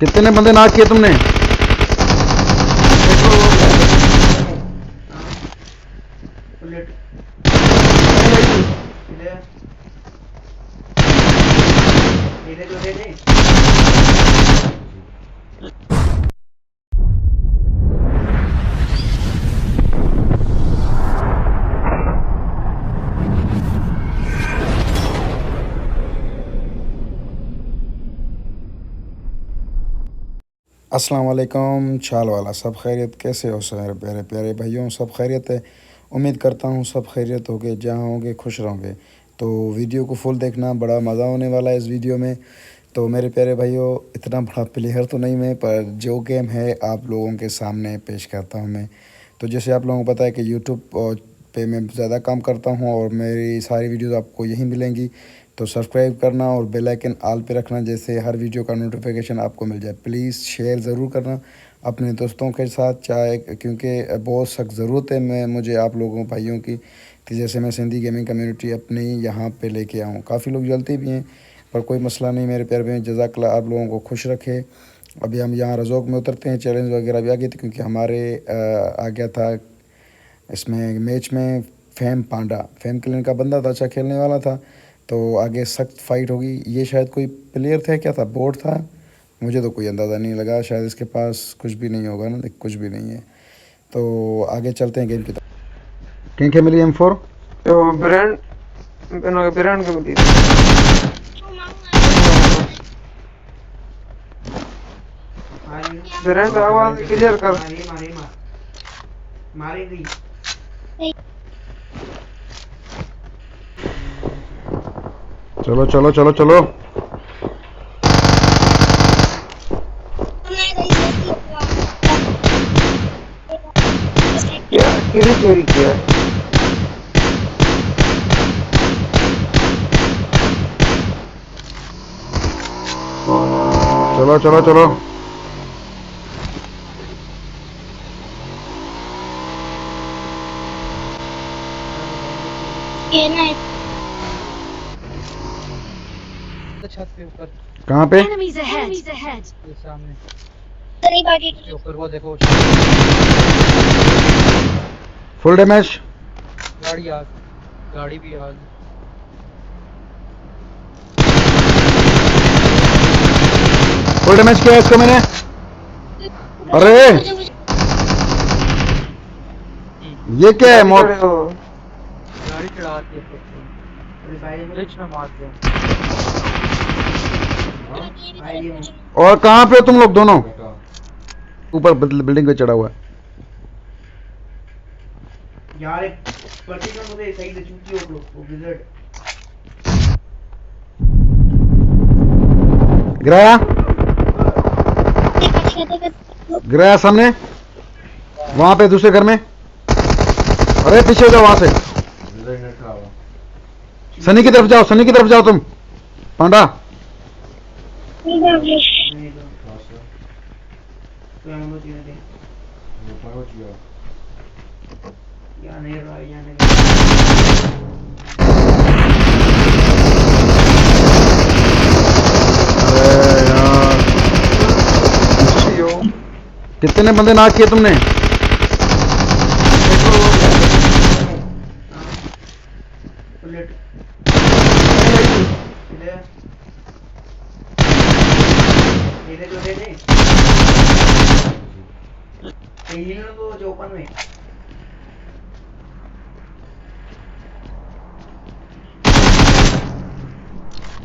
कितने बंदे नाक किए तुमने? अस्सलाम वालेकुम चाल वाला, सब खैरियत? कैसे हो सारे प्यारे प्यारे भाइयों? सब खैरियत है। उम्मीद करता हूँ सब खैरियत होगे, जहाँ होंगे खुश रहोगे। तो वीडियो को फुल देखना, बड़ा मज़ा होने वाला है इस वीडियो में। तो मेरे प्यारे भाइयों, इतना बड़ा प्लेयर तो नहीं मैं, पर जो गेम है आप लोगों के सामने पेश करता हूँ मैं। तो जैसे आप लोगों को पता है कि यूट्यूब पे मैं ज़्यादा काम करता हूँ और मेरी सारी वीडियोज़ आपको यहीं मिलेंगी। तो सब्सक्राइब करना और बेल आइकन ऑल पे रखना, जैसे हर वीडियो का नोटिफिकेशन आपको मिल जाए। प्लीज़ शेयर ज़रूर करना अपने दोस्तों के साथ, चाहे, क्योंकि बहुत सख्त ज़रूरत है मैं मुझे आप लोगों भाइयों की, कि जैसे मैं सिंधी गेमिंग कम्युनिटी अपनी यहाँ पे लेके आऊँ। काफ़ी लोग जलते भी हैं, पर कोई मसला नहीं मेरे प्यारे भाई। जज़ाकल्लाह, आप लोगों को खुश रखे। अभी हम यहाँ रज़ोक में उतरते हैं। चैलेंज वगैरह भी आ गए थे, क्योंकि हमारे आ गया था इसमें मैच में फेम क्लिन का बंदा था, अच्छा खेलने वाला था। तो आगे सख्त फाइट होगी। ये शायद कोई प्लेयर था, क्या था, बोट था, मुझे तो कोई अंदाज़ा नहीं लगा। शायद इसके पास कुछ भी नहीं होगा ना, देख कुछ भी नहीं है। तो आगे चलते हैं गेम की तरफ। किंग मिली M4 तो ब्रांड ब्रांड का मिली ब्रांड आवाज क्लियर कर। चलो चलो चलो चलो। क्या किरी चोरी किया? चलो चलो चलो। छत पे ऊपर कहाँ पे? Enemies ahead. ये सामने Anybody? ऊपर वो देखो, फुल डैमेज। गाड़ी भी आ गई। फुल डैमेज किया इसको मैंने। अरे ये क्या है? मौत। गाड़ी चढ़ा दी ब्रिज में मार दिया। और कहाँ पे हो तुम लोग दोनों? ऊपर बिल्डिंग पे चढ़ा हुआ है। यार एक पर्टिकुलर मुझे सही से चूकी हो वो विज़र्ड गिराया गिराया सामने, वहां पे दूसरे घर में। अरे पीछे जाओ वहां से। सनी की तरफ जाओ, सनी की तरफ जाओ तुम, पांडा। अरे यार, कितने बंदे नाक किए तुमने? ओपन में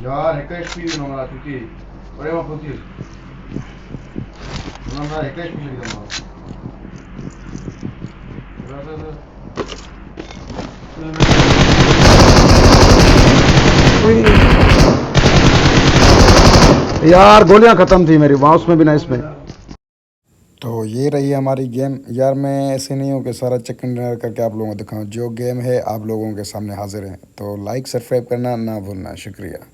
यार एक एचपी नंबर आ चुकी। अरे वहां पहुंची नंबर एक एचपी लिख दूंगा। यार गोलियां खत्म थी मेरी माउस में भी ना इसमें। तो ये रही हमारी गेम। यार मैं ऐसे नहीं हूँ कि सारा चिकन डिनर करके आप लोगों को दिखाऊं। जो गेम है आप लोगों के सामने हाजिर है। तो लाइक सब्सक्राइब करना ना भूलना। शुक्रिया।